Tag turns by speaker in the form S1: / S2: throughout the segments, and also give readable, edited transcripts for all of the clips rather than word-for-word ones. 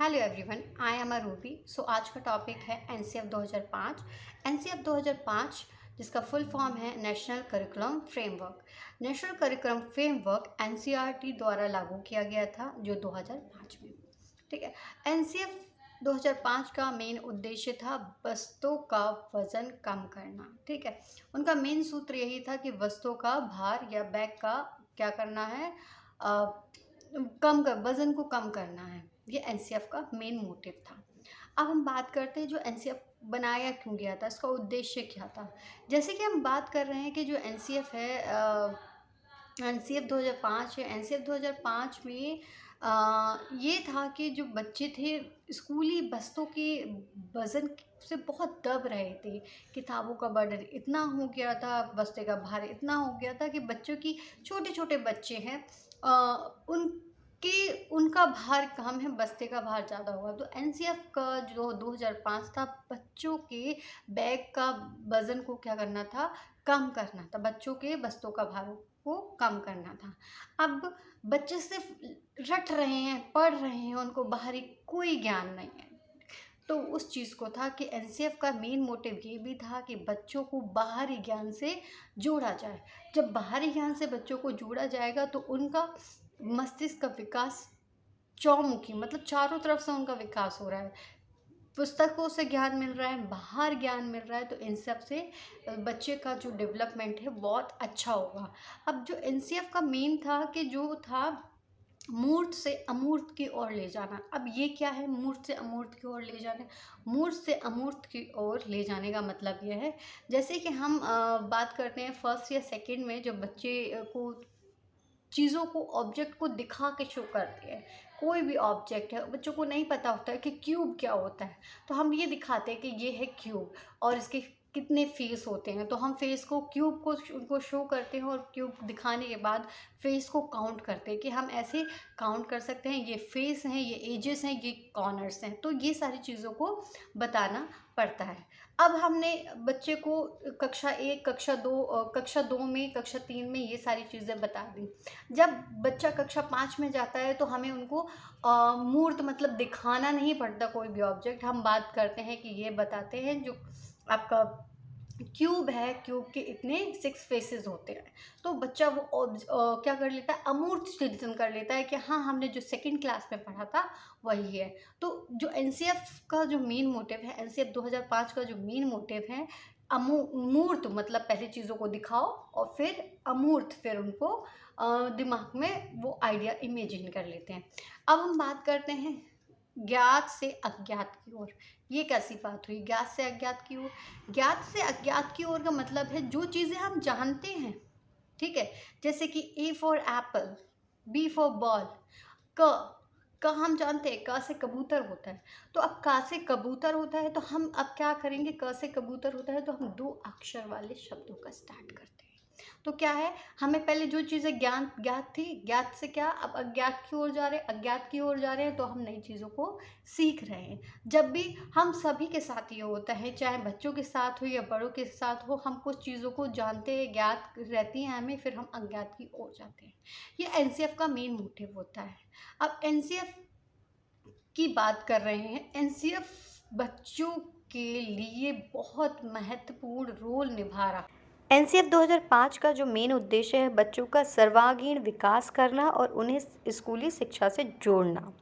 S1: Hello everyone, I am Ruby. So आज का topic है एनसीएफ 2005। एनसीएफ 2005 जिसका फुल फॉर्म है national curriculum framework. National curriculum framework NCERT द्वारा लागू किया गया था जो 2005 में। ठीक है। एनसीएफ 2005 का मेन उद्देश्य था वस्तुओं का वजन कम करना। ठीक है। उनका मेन सूत्र यही था कि वस्तुओं का भार या बैग का क्या करना है, वजन को कम करना है। ये एनसीएफ का मेन मोटिव था। अब हम बात करते हैं जो एनसीएफ बनाया क्यों गया था, इसका उद्देश्य क्या था। जैसे कि हम बात कर रहे हैं कि जो एनसीएफ है, एनसीएफ 2005 है। एनसीएफ 2005 में ये था कि जो बच्चे थे स्कूली बस्तों के वज़न से बहुत दब रहे थे। किताबों का बर्डन इतना हो गया था, बस्ते का भार इतना हो गया था कि बच्चों की, छोटे छोटे बच्चे हैं, उनका भार कम है, बस्ते का भार ज़्यादा होगा। तो एनसीएफ का जो 2005 था, बच्चों के बैग का वज़न को क्या करना था, कम करना था। बच्चों के बस्तों का भार को कम करना था। अब बच्चे सिर्फ रट रहे हैं, पढ़ रहे हैं, उनको बाहरी कोई ज्ञान नहीं है। तो उस चीज़ को था कि एनसीएफ का मेन मोटिव ये भी था कि बच्चों को बाहरी ज्ञान से जोड़ा जाए। जब बाहरी ज्ञान से बच्चों को जोड़ा जाएगा तो उनका मस्तिष्क का विकास चौमुखी, मतलब चारों तरफ से उनका विकास हो रहा है। पुस्तकों से ज्ञान मिल रहा है, बाहर ज्ञान मिल रहा है, तो इन सब से बच्चे का जो डेवलपमेंट है बहुत अच्छा होगा। अब जो एनसीएफ का मेन था कि जो था मूर्त से अमूर्त की ओर ले जाना। अब ये क्या है, मूर्त से अमूर्त की ओर ले जाना। मूर्त से अमूर्त की ओर ले जाने का मतलब यह है, जैसे कि हम बात करते हैं फर्स्ट या सेकंड में, जब बच्चे को चीज़ों को, ऑब्जेक्ट को दिखा के शो करते हैं। कोई भी ऑब्जेक्ट है, बच्चों को नहीं पता होता है कि क्यूब क्या होता है, तो हम ये दिखाते हैं कि ये है क्यूब और इसके कितने फेस होते हैं। तो हम फेस को, क्यूब को उनको शो करते हैं और क्यूब दिखाने के बाद फेस को काउंट करते हैं कि हम ऐसे काउंट कर सकते हैं, ये फेस हैं, ये एजेस हैं, ये कॉर्नर्स हैं। तो ये सारी चीज़ों को बताना पड़ता है। अब हमने बच्चे को कक्षा 1, कक्षा 2, कक्षा 2 में, कक्षा 3 में ये सारी चीज़ें बता दी। जब बच्चा कक्षा 5 में जाता है तो हमें उनको मूर्त मतलब दिखाना नहीं पड़ता कोई भी ऑब्जेक्ट। हम बात करते हैं कि ये बताते हैं जो आपका क्यूब है, क्यूब के इतने 6 फेसेस होते हैं। तो बच्चा वो क्या कर लेता है, अमूर्त चिंतन कर लेता है कि हाँ, हमने जो सेकंड क्लास में पढ़ा था वही है। तो जो एनसीएफ का जो मेन मोटिव है, एनसीएफ 2005 का जो मेन मोटिव है, मूर्त मतलब पहले चीज़ों को दिखाओ और फिर अमूर्त, फिर उनको दिमाग में वो आइडिया इमेजिन कर लेते हैं। अब हम बात करते हैं ज्ञात से अज्ञात की ओर। ये कैसी बात हुई, ज्ञात से अज्ञात की ओर। ज्ञात से अज्ञात की ओर का मतलब है जो चीज़ें हम जानते हैं। ठीक है। जैसे कि A for apple, B for ball, क क हम जानते हैं, क से कबूतर होता है। तो अब क से कबूतर होता है तो हम अब क्या करेंगे, क से कबूतर होता है तो हम 2 अक्षर वाले शब्दों का स्टार्ट करते हैं। तो क्या है, हमें पहले जो चीज़ें ज्ञात थी, ज्ञात से क्या अब अज्ञात की ओर जा रहे हैं, अज्ञात की ओर जा रहे हैं, तो हम नई चीज़ों को सीख रहे हैं। जब भी हम सभी के साथ ये होता है, चाहे बच्चों के साथ हो या बड़ों के साथ हो, हम कुछ चीज़ों को जानते हैं, ज्ञात रहती हैं हमें, फिर हम अज्ञात की ओर जाते हैं। ये एनसीएफ का मेन मोटिव होता है। अब एनसीएफ की बात कर रहे हैं। एनसीएफ बच्चों के लिए बहुत महत्वपूर्ण रोल निभा रहा। एनसीएफ 2005 का जो मेन उद्देश्य है, बच्चों का सर्वांगीण विकास करना और उन्हें स्कूली शिक्षा से जोड़ना,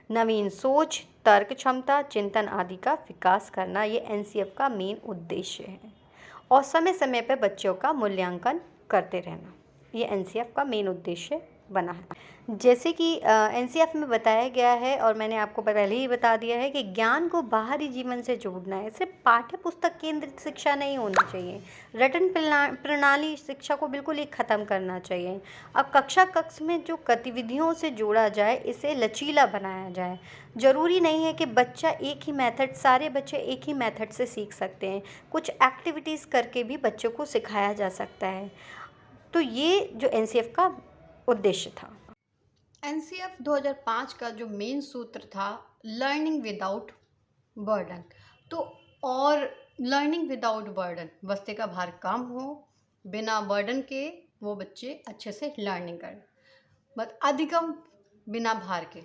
S1: नवीन सोच, तर्क क्षमता, चिंतन आदि का विकास करना, ये एनसीएफ का मेन उद्देश्य है। और समय समय पर बच्चों का मूल्यांकन करते रहना, ये एनसीएफ का मेन उद्देश्य बना है। जैसे कि एनसीएफ में बताया गया है और मैंने आपको पहले ही बता दिया है कि ज्ञान को बाहरी जीवन से जोड़ना है। सिर्फ पाठ्य पुस्तक केंद्रित शिक्षा नहीं होनी चाहिए। रटन प्रणाली शिक्षा को बिल्कुल ही ख़त्म करना चाहिए। अब कक्ष में जो गतिविधियों से जोड़ा जाए, इसे लचीला बनाया जाए। ज़रूरी नहीं है कि बच्चा एक ही मेथड, सारे बच्चे एक ही मेथड से सीख सकते हैं। कुछ एक्टिविटीज़ करके भी बच्चों को सिखाया जा सकता है। तो ये जो एनसीएफ का उद्देश्य था। एनसीएफ 2005 का जो मेन सूत्र था, लर्निंग विदाउट बर्डन। तो और लर्निंग विदाउट बर्डन, बस्ते का भार कम हो, बिना बर्डन के वो बच्चे अच्छे से लर्निंग करें। बट अधिगम बिना भार के,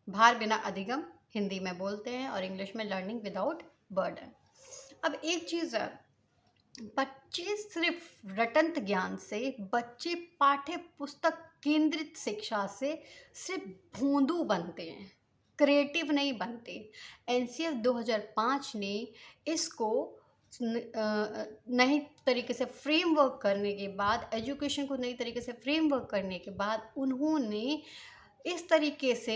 S1: भार बिना अधिगम, हिंदी में बोलते हैं, और इंग्लिश में लर्निंग विदाउट बर्डन। अब एक चीज़ है, बच्चे सिर्फ रटंत ज्ञान से, बच्चे पाठ्य पुस्तक केंद्रित शिक्षा से सिर्फ भोंदू बनते हैं, क्रिएटिव नहीं बनते। एनसीएफ 2005 ने इसको नई तरीके से फ्रेमवर्क करने के बाद, एजुकेशन को नई तरीके से फ्रेमवर्क करने के बाद, उन्होंने इस तरीके से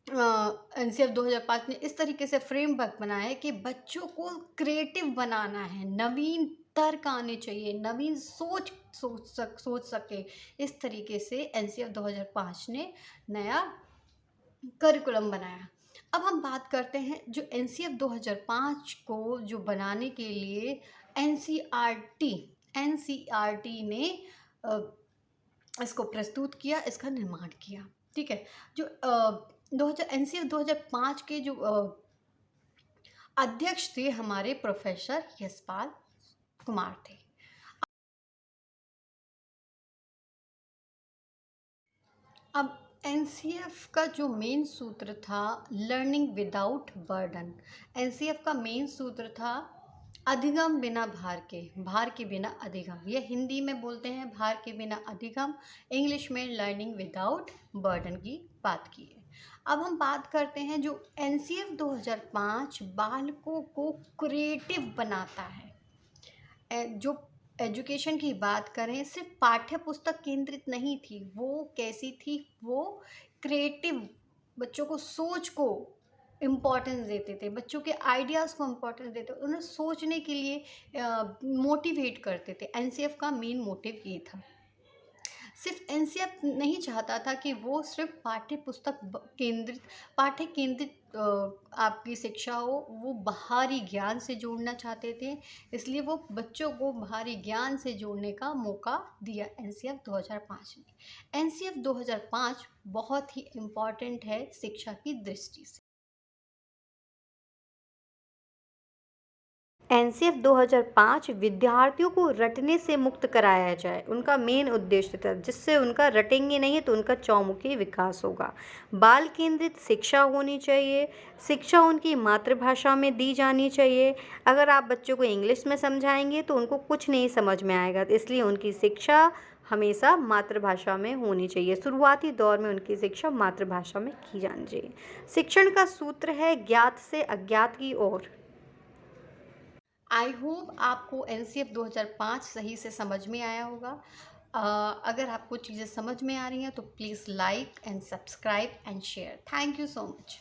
S1: एनसीएफ 2005 ने इस तरीके से फ्रेमवर्क बनाया है कि बच्चों को क्रिएटिव बनाना है, नवीन तर्क आने चाहिए, नवीन सोच सके। इस तरीके से एनसीएफ 2005 ने नया करिकुलम बनाया। अब हम बात करते हैं जो एनसीएफ 2005 को जो बनाने के लिए एनसीईआरटी ने इसको प्रस्तुत किया, इसका निर्माण किया। ठीक है, जो एनसीएफ 2005 के जो अध्यक्ष थे हमारे प्रोफेसर यशपाल कुमार थे। अब एनसीएफ का जो मेन सूत्र था लर्निंग विदाउट बर्डन। एनसीएफ का मेन सूत्र था अधिगम बिना भार के बिना अधिगम। ये हिंदी में बोलते हैं भार के बिना अधिगम, इंग्लिश में लर्निंग विदाउट बर्डन की बात की है। अब हम बात करते हैं जो एनसीएफ 2005 बालकों को क्रिएटिव बनाता है। जो एजुकेशन की बात करें, सिर्फ पाठ्य पुस्तक केंद्रित नहीं थी, वो कैसी थी, वो क्रिएटिव, बच्चों को सोच को इम्पोर्टेंस देते थे, बच्चों के आइडियाज़ को इम्पोर्टेंस देते, उन्हें सोचने के लिए मोटिवेट करते थे। एनसीएफ का मेन मोटिव ये था। सिर्फ एनसीएफ नहीं चाहता था कि वो सिर्फ पाठ्य केंद्रित आपकी शिक्षा हो, वो बाहरी ज्ञान से जोड़ना चाहते थे। इसलिए वो बच्चों को बाहरी ज्ञान से जोड़ने का मौका दिया एनसीएफ 2005 ने। एनसीएफ 2005 बहुत ही इम्पॉर्टेंट है शिक्षा की दृष्टि से।
S2: एनसीएफ 2005 विद्यार्थियों को रटने से मुक्त कराया जाए, उनका मेन उद्देश्य था, जिससे उनका रटेंगे नहीं तो उनका चौमुखी विकास होगा। बाल केंद्रित शिक्षा होनी चाहिए, शिक्षा उनकी मातृभाषा में दी जानी चाहिए। अगर आप बच्चों को इंग्लिश में समझाएंगे तो उनको कुछ नहीं समझ में आएगा, इसलिए उनकी शिक्षा हमेशा मातृभाषा में होनी चाहिए। शुरुआती दौर में उनकी शिक्षा मातृभाषा में की जानी चाहिए। शिक्षण का सूत्र है ज्ञात से अज्ञात की ओर।
S1: आई होप आपको एनसीएफ 2005 सही से समझ में आया होगा। अगर आपको चीज़ें समझ में आ रही हैं तो please like and subscribe and share. Thank you so much.